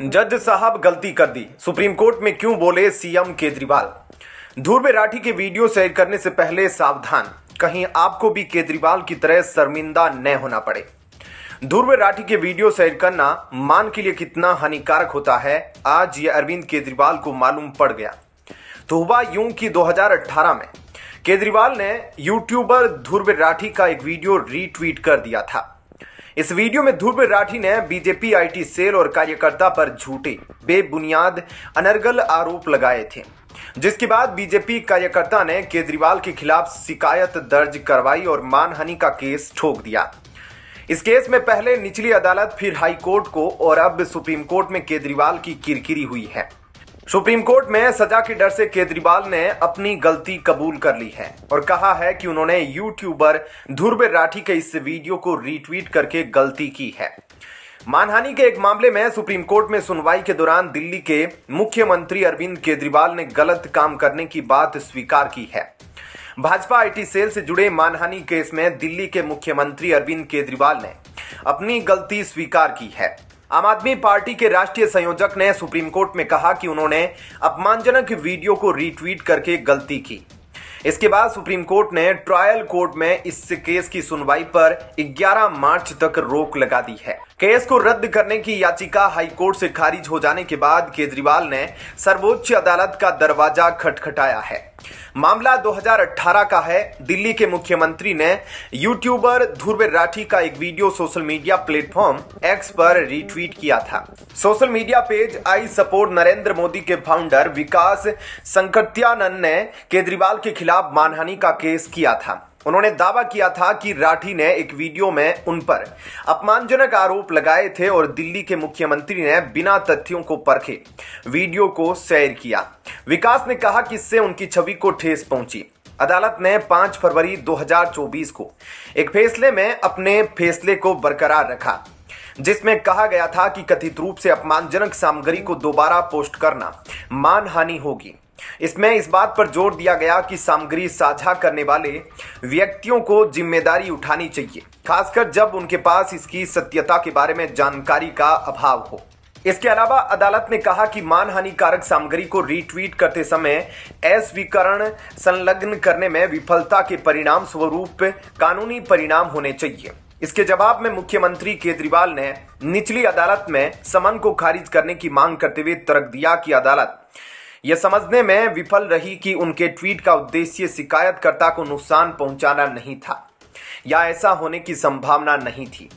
जज साहब गलती कर दी, सुप्रीम कोर्ट में क्यों बोले सीएम केजरीवाल। ध्रुव राठी के वीडियो शेयर करने से पहले सावधान, कहीं आपको भी केजरीवाल की तरह शर्मिंदा न होना पड़े। ध्रुव राठी के वीडियो शेयर करना मान के लिए कितना हानिकारक होता है, आज ये अरविंद केजरीवाल को मालूम पड़ गया। तो हुआ यूं कि 2018 में केजरीवाल ने यूट्यूबर ध्रुव राठी का एक वीडियो रीट्वीट कर दिया था। इस वीडियो में ध्रुव राठी ने बीजेपी आईटी सेल और कार्यकर्ता पर झूठे बेबुनियाद अनर्गल आरोप लगाए थे, जिसके बाद बीजेपी कार्यकर्ता ने केजरीवाल के खिलाफ शिकायत दर्ज करवाई और मानहानि का केस ठोक दिया। इस केस में पहले निचली अदालत, फिर हाई कोर्ट को और अब सुप्रीम कोर्ट में केजरीवाल की किरकिरी हुई है। सुप्रीम कोर्ट में सजा के डर से केजरीवाल ने अपनी गलती कबूल कर ली है और कहा है कि उन्होंने यूट्यूबर ध्रुव राठी के इस वीडियो को रीट्वीट करके गलती की है। मानहानि के एक मामले में सुप्रीम कोर्ट में सुनवाई के दौरान दिल्ली के मुख्यमंत्री अरविंद केजरीवाल ने गलत काम करने की बात स्वीकार की है। भाजपा आईटी सेल से जुड़े मानहानि केस में दिल्ली के मुख्यमंत्री अरविंद केजरीवाल ने अपनी गलती स्वीकार की है। आम आदमी पार्टी के राष्ट्रीय संयोजक ने सुप्रीम कोर्ट में कहा कि उन्होंने अपमानजनक वीडियो को रीट्वीट करके गलती की। इसके बाद सुप्रीम कोर्ट ने ट्रायल कोर्ट में इस केस की सुनवाई पर 11 मार्च तक रोक लगा दी है। केस को रद्द करने की याचिका हाई कोर्ट से खारिज हो जाने के बाद केजरीवाल ने सर्वोच्च अदालत का दरवाजा खटखटाया है। मामला 2018 का है। दिल्ली के मुख्यमंत्री ने यूट्यूबर ध्रुव राठी का एक video social media platform x पर रीट्वीट किया था। Social media page I support Narendra Modi के फाउंडर विकास संकरत्यानंद ने केजरीवाल के खिलाफ मानहानि का केस किया था। उन्होंने दावा किया था कि राठी ने एक वीडियो में उन पर अपमानजनक आरोप लगाए थे और दिल्ली के मुख्यमंत्री ने बिना तथ्यों को परखे वीडियो को शेयर किया। विकास ने कहा कि इससे उनकी छवि को ठेस पहुंची। अदालत ने 5 फरवरी 2024 को एक फैसले में अपने फैसले को बरकरार रखा, जिसमें कहा गया था कि कथित रूप से अपमानजनक सामग्री को दोबारा पोस्ट करना मानहानि होगी। इसमें इस बात पर जोर दिया गया कि सामग्री साझा करने वाले व्यक्तियों को जिम्मेदारी उठानी चाहिए, खासकर जब उनके पास इसकी सत्यता के बारे में जानकारी का अभाव हो। इसके अलावा अदालत ने कहा कि मानहानिकारक सामग्री को रीट्वीट करते समय अस्वीकरण संलग्न करने में विफलता के परिणाम स्वरूप कानूनी परिणाम होने चाहिए। इसके जवाब में मुख्यमंत्री केजरीवाल ने निचली अदालत में समन को खारिज करने की मांग करते हुए तर्क दिया कि अदालत यह समझने में विफल रही कि उनके ट्वीट का उद्देश्य शिकायतकर्ता को नुकसान पहुंचाना नहीं था या ऐसा होने की संभावना नहीं थी।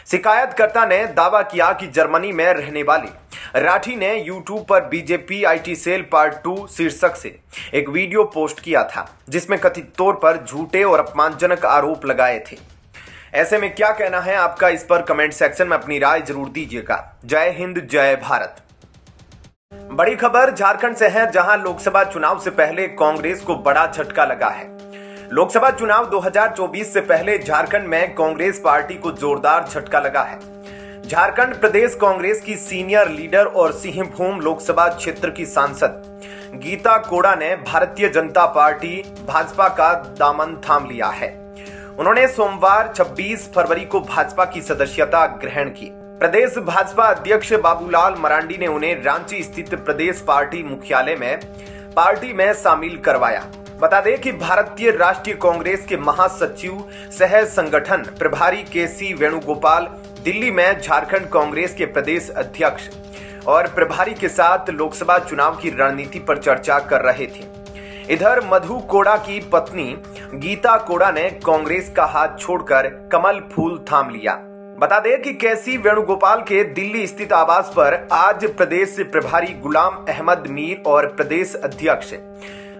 शिकायतकर्ता ने दावा किया कि जर्मनी में रहने वाले राठी ने यूट्यूब पर बीजेपी आईटी सेल पार्ट 2 शीर्षक से एक वीडियो पोस्ट किया था, जिसमें कथित तौर पर झूठे और अपमानजनक आरोप लगाए थे। ऐसे में क्या कहना है आपका, इस पर कमेंट सेक्शन में अपनी राय जरूर दीजिएगा। जय हिंद, जय भारत। बड़ी खबर झारखंड से है, जहां लोकसभा चुनाव से पहले कांग्रेस को बड़ा झटका लगा है। लोकसभा चुनाव 2024 से पहले झारखंड में कांग्रेस पार्टी को जोरदार झटका लगा है। झारखंड प्रदेश कांग्रेस की सीनियर लीडर और सिंहभूम लोकसभा क्षेत्र की सांसद गीता कोड़ा ने भारतीय जनता पार्टी भाजपा का दामन थाम लिया है। उन्होंने सोमवार 26 फरवरी को भाजपा की सदस्यता ग्रहण की। प्रदेश भाजपा अध्यक्ष बाबूलाल मरांडी ने उन्हें रांची स्थित प्रदेश पार्टी मुख्यालय में पार्टी में शामिल करवाया। बता दें कि भारतीय राष्ट्रीय कांग्रेस के महासचिव सह संगठन प्रभारी केसी वेणुगोपाल दिल्ली में झारखंड कांग्रेस के प्रदेश अध्यक्ष और प्रभारी के साथ लोकसभा चुनाव की रणनीति पर चर्चा कर रहे थे। इधर मधु कोड़ा की पत्नी गीता कोड़ा ने कांग्रेस का हाथ छोड़कर कमल फूल थाम लिया। बता दें कि केसी वेणुगोपाल के दिल्ली स्थित आवास पर आज प्रदेश प्रभारी गुलाम अहमद मीर और प्रदेश अध्यक्ष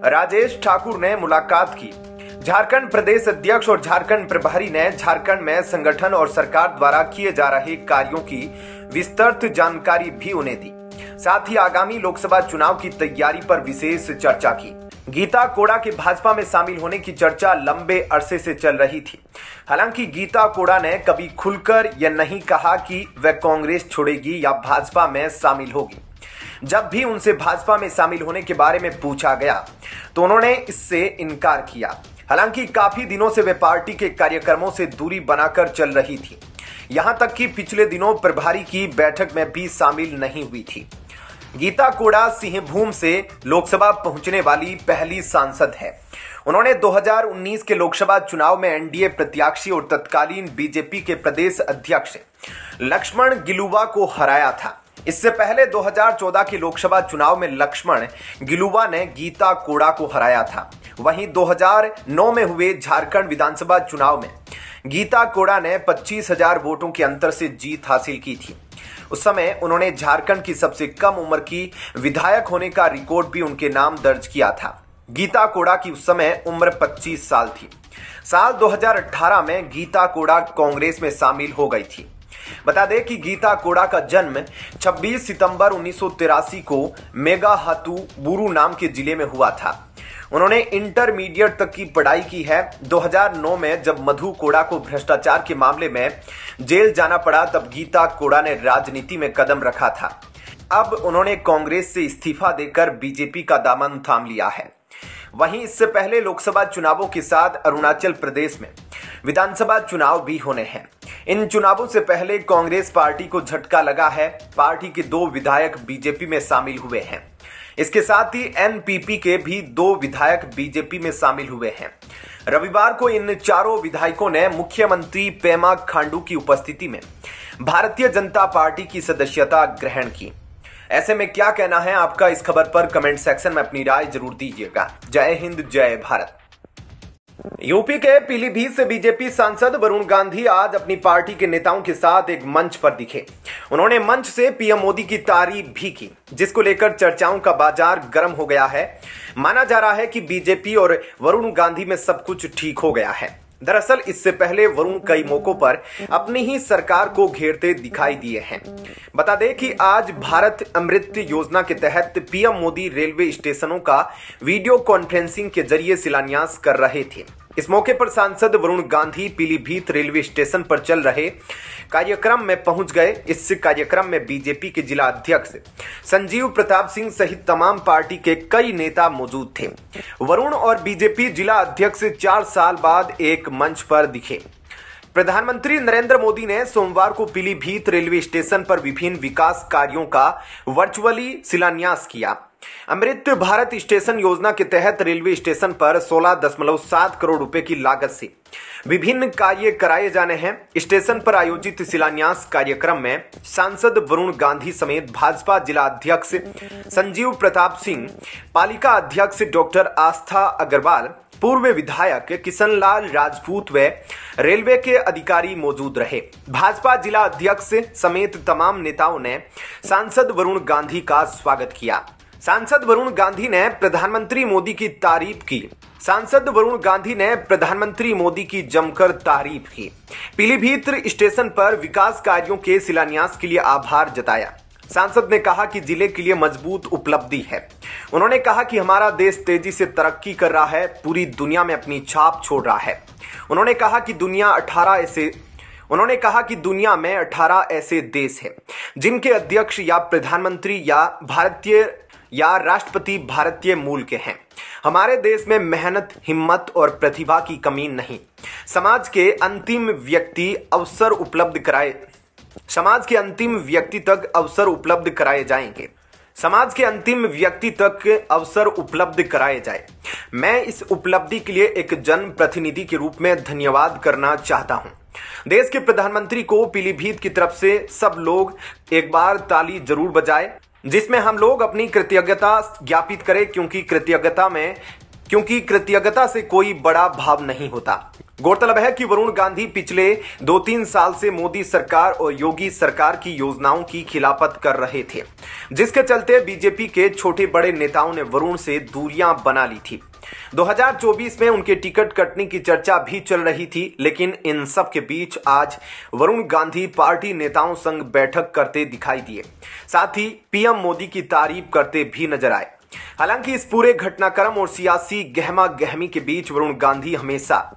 राजेश ठाकुर ने मुलाकात की। झारखंड प्रदेश अध्यक्ष और झारखंड प्रभारी ने झारखंड में संगठन और सरकार द्वारा किए जा रहे कार्यों की विस्तृत जानकारी भी उन्हें दी। साथ ही आगामी लोकसभा चुनाव की तैयारी पर विशेष चर्चा की। गीता कोड़ा के भाजपा में शामिल होने की चर्चा लंबे अरसे से चल रही थी। हालांकि गीता कोड़ा ने कभी खुलकर यह नहीं कहा कि वह कांग्रेस छोड़ेगी या भाजपा में शामिल होगी। जब भी उनसे भाजपा में शामिल होने के बारे में पूछा गया तो उन्होंने इससे इनकार किया। हालांकि काफी दिनों से वे पार्टी के कार्यक्रमों से दूरी बनाकर चल रही थी। यहां तक कि पिछले दिनों प्रभारी की बैठक में भी शामिल नहीं हुई थी। गीता कोड़ा सिंहभूम से लोकसभा पहुंचने वाली पहली सांसद है। उन्होंने 2019 के लोकसभा चुनाव में एनडीए प्रत्याशी और तत्कालीन बीजेपी के प्रदेश अध्यक्ष लक्ष्मण गिलुवा को हराया था। इससे पहले 2014 के लोकसभा चुनाव में लक्ष्मण गिलुवा ने गीता कोड़ा को हराया था। वहीं 2009 में हुए झारखंड विधानसभा चुनाव में गीता कोड़ा ने 25,000 वोटों के अंतर से जीत हासिल की थी। उस समय उन्होंने झारखंड की सबसे कम उम्र की विधायक होने का रिकॉर्ड भी उनके नाम दर्ज किया था। गीता कोड़ा की उस समय उम्र 25 साल थी। साल 2018 में गीता कोड़ा कांग्रेस में शामिल हो गई थी। बता दें कि गीता कोड़ा का जन्म 26 सितंबर 1983 को मेघाहातुबुरु नाम के जिले में हुआ था। उन्होंने इंटरमीडिएट तक की पढ़ाई की है। 2009 में जब मधु कोड़ा को भ्रष्टाचार के मामले में जेल जाना पड़ा, तब गीता कोड़ा ने राजनीति में कदम रखा था। अब उन्होंने कांग्रेस से इस्तीफा देकर बीजेपी का दामन थाम लिया है। वहीं इससे पहले लोकसभा चुनावों के साथ अरुणाचल प्रदेश में विधानसभा चुनाव भी होने हैं। इन चुनावों से पहले कांग्रेस पार्टी को झटका लगा है। पार्टी के 2 विधायक बीजेपी में शामिल हुए हैं। इसके साथ ही एनपीपी के भी 2 विधायक बीजेपी में शामिल हुए हैं। रविवार को इन चारों विधायकों ने मुख्यमंत्री पेमा खांडू की उपस्थिति में भारतीय जनता पार्टी की सदस्यता ग्रहण की। ऐसे में क्या कहना है आपका इस खबर पर कमेंट सेक्शन में अपनी राय जरूर दीजिएगा। जय हिंद, जय भारत। यूपी के पीलीभीत से बीजेपी सांसद वरुण गांधी आज अपनी पार्टी के नेताओं के साथ एक मंच पर दिखे। उन्होंने मंच से पीएम मोदी की तारीफ भी की, जिसको लेकर चर्चाओं का बाजार गर्म हो गया है। माना जा रहा है कि बीजेपी और वरुण गांधी में सब कुछ ठीक हो गया है। दरअसल इससे पहले वरुण कई मौकों पर अपनी ही सरकार को घेरते दिखाई दिए हैं। बता दें कि आज भारत अमृत योजना के तहत पीएम मोदी रेलवे स्टेशनों का वीडियो कॉन्फ्रेंसिंग के जरिए शिलान्यास कर रहे थे। इस मौके पर सांसद वरुण गांधी पीलीभीत रेलवे स्टेशन पर चल रहे कार्यक्रम में पहुंच गए। इस कार्यक्रम में बीजेपी के जिला अध्यक्ष संजीव प्रताप सिंह सहित तमाम पार्टी के कई नेता मौजूद थे। वरुण और बीजेपी जिला अध्यक्ष 4 साल बाद एक मंच पर दिखे। प्रधानमंत्री नरेंद्र मोदी ने सोमवार को पीलीभीत रेलवे स्टेशन पर विभिन्न विकास कार्यों का वर्चुअली शिलान्यास किया। अमृत भारत स्टेशन योजना के तहत रेलवे स्टेशन पर 16.7 करोड़ रुपए की लागत से विभिन्न कार्य कराए जाने हैं। स्टेशन पर आयोजित शिलान्यास कार्यक्रम में सांसद वरुण गांधी समेत भाजपा जिला अध्यक्ष संजीव प्रताप सिंह, पालिका अध्यक्ष डॉक्टर आस्था अग्रवाल, पूर्व विधायक किशनलाल राजपूत व रेलवे के अधिकारी मौजूद रहे। भाजपा जिला अध्यक्ष समेत तमाम नेताओं ने सांसद वरुण गांधी का स्वागत किया। सांसद वरुण गांधी ने प्रधानमंत्री मोदी की तारीफ की। सांसद वरुण गांधी ने प्रधानमंत्री मोदी की जमकर तारीफ की। पीलीभीत स्टेशन पर विकास कार्यों के शिलान्यास के लिए आभार जताया। सांसद ने कहा कि जिले के लिए मजबूत उपलब्धि है। उन्होंने कहा कि हमारा देश तेजी से तरक्की कर रहा है, पूरी दुनिया में अपनी छाप छोड़ रहा है। उन्होंने कहा कि दुनिया में 18 ऐसे देश हैं जिनके अध्यक्ष या प्रधानमंत्री या भारतीय या राष्ट्रपति भारतीय मूल के हैं। हमारे देश में मेहनत, हिम्मत और प्रतिभा की कमी नहीं। समाज के अंतिम व्यक्ति तक अवसर उपलब्ध कराए जाए। मैं इस उपलब्धि के लिए एक जन प्रतिनिधि के रूप में धन्यवाद करना चाहता हूं। देश के प्रधानमंत्री को पीलीभीत की तरफ से सब लोग एक बार ताली जरूर बजाएं, जिसमें हम लोग अपनी कृतज्ञता ज्ञापित करें, क्योंकि कृतज्ञता से कोई बड़ा भाव नहीं होता। गौरतलब है कि वरुण गांधी पिछले 2-3 साल से मोदी सरकार और योगी सरकार की योजनाओं की खिलाफत कर रहे थे, जिसके चलते बीजेपी के छोटे बड़े नेताओं ने वरुण से दूरियां बना ली थी। 2024 में उनके टिकट कटने की चर्चा भी चल रही थी, लेकिन इन सब के बीच आज वरुण गांधी पार्टी नेताओं संग बैठक करते दिखाई दिए, साथ ही पीएम मोदी की तारीफ करते भी नजर आए। हालांकि इस पूरे घटनाक्रम और सियासी गहमा गहमी के बीच वरुण गांधी हमेशा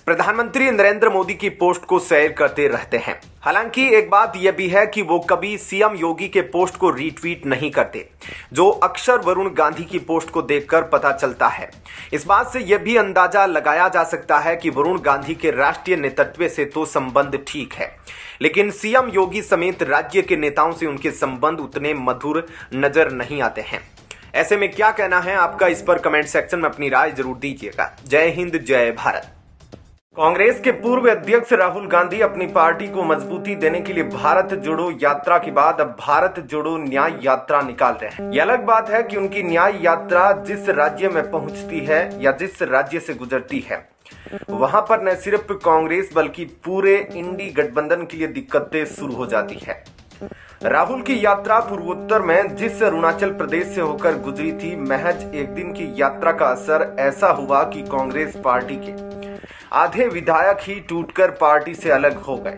प्रधानमंत्री नरेंद्र मोदी की पोस्ट को शेयर करते रहते हैं। हालांकि एक बात यह भी है कि वो कभी सीएम योगी के पोस्ट को रीट्वीट नहीं करते, जो अक्सर वरुण गांधी की पोस्ट को देखकर पता चलता है। इस बात से यह भी अंदाजा लगाया जा सकता है कि वरुण गांधी के राष्ट्रीय नेतृत्व से तो संबंध ठीक है, लेकिन सीएम योगी समेत राज्य के नेताओं से उनके संबंध उतने मधुर नजर नहीं आते हैं। ऐसे में क्या कहना है आपका, इस पर कमेंट सेक्शन में अपनी राय जरूर दीजिएगा। जय हिंद, जय भारत। कांग्रेस के पूर्व अध्यक्ष राहुल गांधी अपनी पार्टी को मजबूती देने के लिए भारत जोड़ो यात्रा के बाद अब भारत जोड़ो न्याय यात्रा निकाल रहे हैं। यह अलग बात है कि उनकी न्याय यात्रा जिस राज्य में पहुंचती है या जिस राज्य से गुजरती है, वहां पर न सिर्फ कांग्रेस बल्कि पूरे इंडी गठबंधन के लिए दिक्कतें शुरू हो जाती है। राहुल की यात्रा पूर्वोत्तर में जिस अरुणाचल प्रदेश से होकर गुजरी थी, महज एक दिन की यात्रा का असर ऐसा हुआ कि कांग्रेस पार्टी के आधे विधायक ही टूटकर पार्टी से अलग हो गए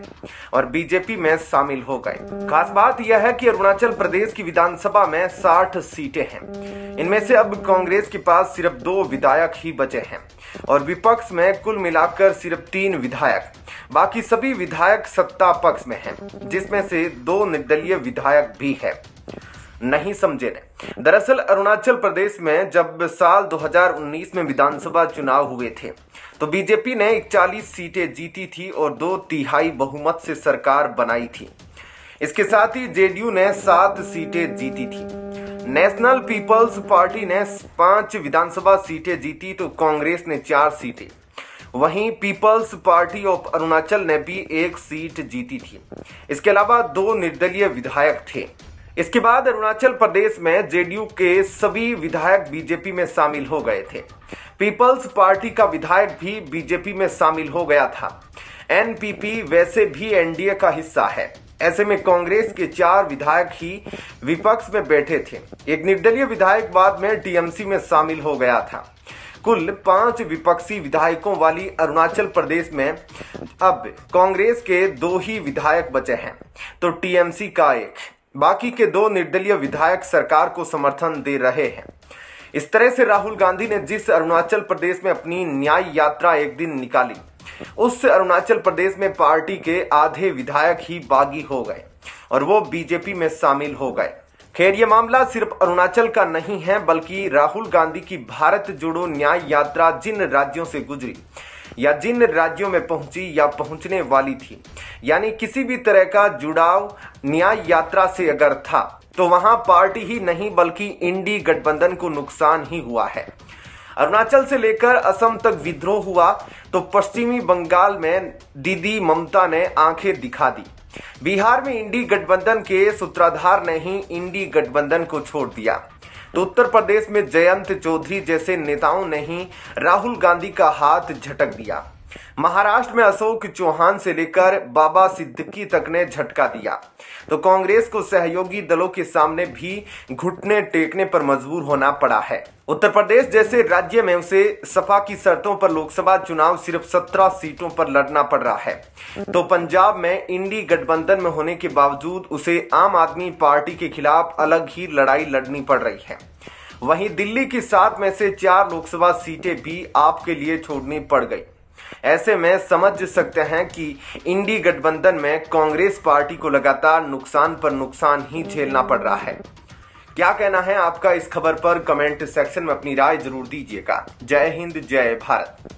और बीजेपी में शामिल हो गए। खास बात यह है कि अरुणाचल प्रदेश की विधानसभा में 60 सीटें हैं। इनमें से अब कांग्रेस के पास सिर्फ 2 विधायक ही बचे हैं और विपक्ष में कुल मिलाकर सिर्फ 3 विधायक। बाकी सभी विधायक सत्ता पक्ष में हैं, जिसमें से 2 निर्दलीय विधायक भी है। नहीं समझे ने। दरअसल अरुणाचल प्रदेश में जब साल 2019 में विधानसभा चुनाव हुए थे तो बीजेपी ने 41 सीटें जीती थी और 2/3 बहुमत से सरकार बनाई थी। इसके साथ ही जेडीयू ने 7 सीटें जीती थी। नेशनल पीपल्स पार्टी ने 5 विधानसभा सीटें जीती तो कांग्रेस ने 4 सीटें। वहीं पीपल्स पार्टी ऑफ अरुणाचल ने भी 1 सीट जीती थी। इसके अलावा 2 निर्दलीय विधायक थे। इसके बाद अरुणाचल प्रदेश में जेडीयू के सभी विधायक बीजेपी में शामिल हो गए थे। पीपल्स पार्टी का विधायक भी बीजेपी में शामिल हो गया था। एनपीपी वैसे भी एनडीए का हिस्सा है। ऐसे में कांग्रेस के 4 विधायक ही विपक्ष में बैठे थे। एक निर्दलीय विधायक बाद में टीएमसी में शामिल हो गया था। कुल 5 विपक्षी विधायकों वाली अरुणाचल प्रदेश में अब कांग्रेस के 2 ही विधायक बचे हैं तो टीएमसी का 1। बाकी के 2 निर्दलीय विधायक सरकार को समर्थन दे रहे हैं। इस तरह से राहुल गांधी ने जिस अरुणाचल प्रदेश में अपनी न्याय यात्रा एक दिन निकाली, उस अरुणाचल प्रदेश में पार्टी के आधे विधायक ही बागी हो गए और वो बीजेपी में शामिल हो गए। खैर, ये मामला सिर्फ अरुणाचल का नहीं है, बल्कि राहुल गांधी की भारत जोड़ो न्याय यात्रा जिन राज्यों से गुजरी या जिन राज्यों में पहुंची या पहुंचने वाली थी, यानी किसी भी तरह का जुड़ाव न्याय यात्रा से अगर था तो वहां पार्टी ही नहीं बल्कि इंडी गठबंधन को नुकसान ही हुआ है। अरुणाचल से लेकर असम तक विद्रोह हुआ तो पश्चिमी बंगाल में दीदी ममता ने आंखें दिखा दी। बिहार में इंडी गठबंधन के सूत्रधार ने ही इंडी गठबंधन को छोड़ दिया तो उत्तर प्रदेश में जयंत चौधरी जैसे नेताओं ने ही राहुल गांधी का हाथ झटक दिया। महाराष्ट्र में अशोक चौहान से लेकर बाबा सिद्दीकी तक ने झटका दिया तो कांग्रेस को सहयोगी दलों के सामने भी घुटने टेकने पर मजबूर होना पड़ा है। उत्तर प्रदेश जैसे राज्य में उसे सपा की शर्तों पर लोकसभा चुनाव सिर्फ 17 सीटों पर लड़ना पड़ रहा है तो पंजाब में इंडी गठबंधन में होने के बावजूद उसे आम आदमी पार्टी के खिलाफ अलग ही लड़ाई लड़नी पड़ रही है। वहीं दिल्ली की 7 में से 4 लोकसभा सीटें भी आपके लिए छोड़नी पड़ गई। ऐसे में समझ सकते हैं कि इंडी गठबंधन में कांग्रेस पार्टी को लगातार नुकसान पर नुकसान ही झेलना पड़ रहा है। क्या कहना है आपका इस खबर पर, कमेंट सेक्शन में अपनी राय जरूर दीजिएगा। जय हिंद, जय भारत।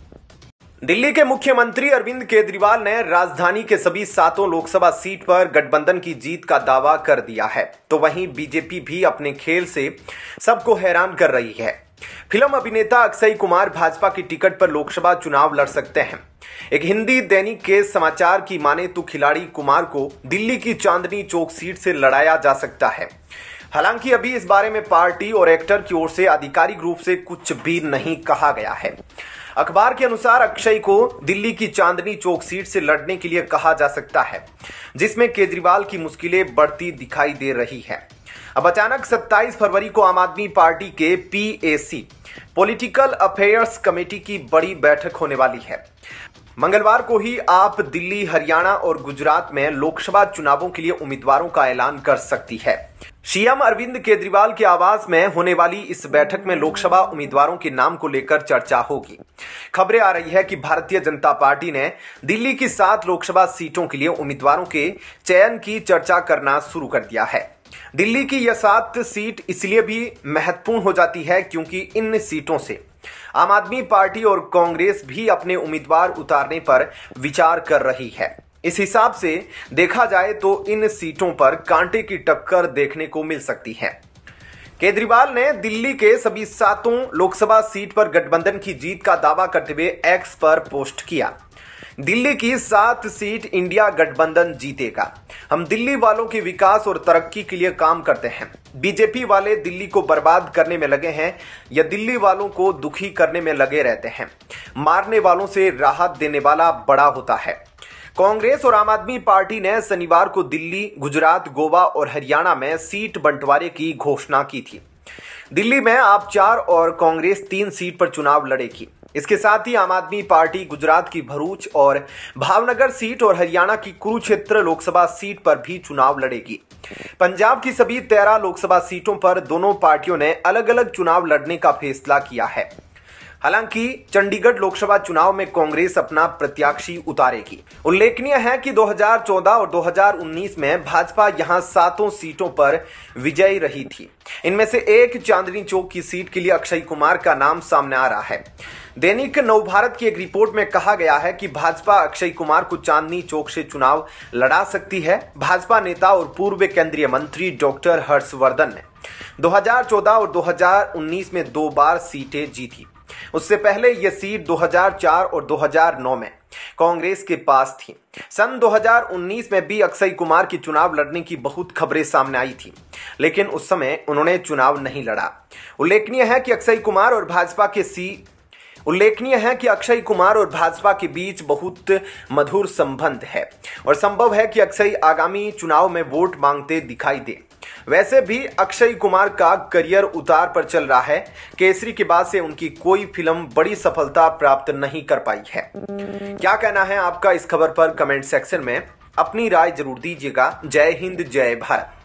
दिल्ली के मुख्यमंत्री अरविंद केजरीवाल ने राजधानी के सभी 7 लोकसभा सीट पर गठबंधन की जीत का दावा कर दिया है तो वहीं बीजेपी भी अपने खेल से सबको हैरान कर रही है। फिल्म अभिनेता अक्षय कुमार भाजपा की टिकट पर लोकसभा चुनाव लड़ सकते हैं। एक हिंदी दैनिक के समाचार की माने तो खिलाड़ी कुमार को दिल्ली की चांदनी चौक सीट से लड़ाया जा सकता है। हालांकि अभी इस बारे में पार्टी और एक्टर की ओर से आधिकारिक रूप से कुछ भी नहीं कहा गया है। अखबार के अनुसार अक्षय को दिल्ली की चांदनी चौक सीट से लड़ने के लिए कहा जा सकता है, जिसमें केजरीवाल की मुश्किलें बढ़ती दिखाई दे रही है। अब अचानक 27 फरवरी को आम आदमी पार्टी के पीएसी पॉलिटिकल अफेयर्स कमेटी की बड़ी बैठक होने वाली है। मंगलवार को ही आप दिल्ली, हरियाणा और गुजरात में लोकसभा चुनावों के लिए उम्मीदवारों का ऐलान कर सकती है। सीएम अरविंद केजरीवाल के आवास में होने वाली इस बैठक में लोकसभा उम्मीदवारों के नाम को लेकर चर्चा होगी। खबरें आ रही है कि भारतीय जनता पार्टी ने दिल्ली की 7 लोकसभा सीटों के लिए उम्मीदवारों के चयन की चर्चा करना शुरू कर दिया है। दिल्ली की यह 7 सीट इसलिए भी महत्वपूर्ण हो जाती है क्योंकि इन सीटों से आम आदमी पार्टी और कांग्रेस भी अपने उम्मीदवार उतारने पर विचार कर रही है। इस हिसाब से देखा जाए तो इन सीटों पर कांटे की टक्कर देखने को मिल सकती है। केजरीवाल ने दिल्ली के सभी 7 लोकसभा सीट पर गठबंधन की जीत का दावा करते हुए एक्स पर पोस्ट किया। दिल्ली की 7 सीट इंडिया गठबंधन जीतेगा। हम दिल्ली वालों के विकास और तरक्की के लिए काम करते हैं। बीजेपी वाले दिल्ली को बर्बाद करने में लगे हैं या दिल्ली वालों को दुखी करने में लगे रहते हैं। मारने वालों से राहत देने वाला बड़ा होता है। कांग्रेस और आम आदमी पार्टी ने शनिवार को दिल्ली, गुजरात, गोवा और हरियाणा में सीट बंटवारे की घोषणा की थी। दिल्ली में आप 4 और कांग्रेस 3 सीट पर चुनाव लड़ेगी। इसके साथ ही आम आदमी पार्टी गुजरात की भरूच और भावनगर सीट और हरियाणा की कुरुक्षेत्र लोकसभा सीट पर भी चुनाव लड़ेगी। पंजाब की सभी 13 लोकसभा सीटों पर दोनों पार्टियों ने अलग अलग चुनाव लड़ने का फैसला किया है। हालांकि चंडीगढ़ लोकसभा चुनाव में कांग्रेस अपना प्रत्याशी उतारेगी। उल्लेखनीय है कि 2014 और 2019 में भाजपा यहां 7 सीटों पर विजयी रही थी। इनमें से एक चांदनी चौक की सीट के लिए अक्षय कुमार का नाम सामने आ रहा है। दैनिक नवभारत की एक रिपोर्ट में कहा गया है कि भाजपा अक्षय कुमार को चांदनी चौक से चुनाव लड़ा सकती है। भाजपा नेता और पूर्व केंद्रीय मंत्री डॉक्टर हर्षवर्धन ने 2014 और 2019 में 2 बार सीटें जीती। उससे पहले यह सीट 2004 और 2009 में कांग्रेस के पास थी। सन 2019 में भी अक्षय कुमार की चुनाव लड़ने की बहुत खबरें सामने आई थी, लेकिन उस समय उन्होंने चुनाव नहीं लड़ा। उल्लेखनीय है कि अक्षय कुमार और भाजपा के बीच बहुत मधुर संबंध है और संभव है कि अक्षय आगामी चुनाव में वोट मांगते दिखाई दे। वैसे भी अक्षय कुमार का करियर उतार पर चल रहा है। केसरी के बाद से उनकी कोई फिल्म बड़ी सफलता प्राप्त नहीं कर पाई है। क्या कहना है आपका इस खबर पर कमेंट सेक्शन में अपनी राय जरूर दीजिएगा। जय हिंद, जय भारत।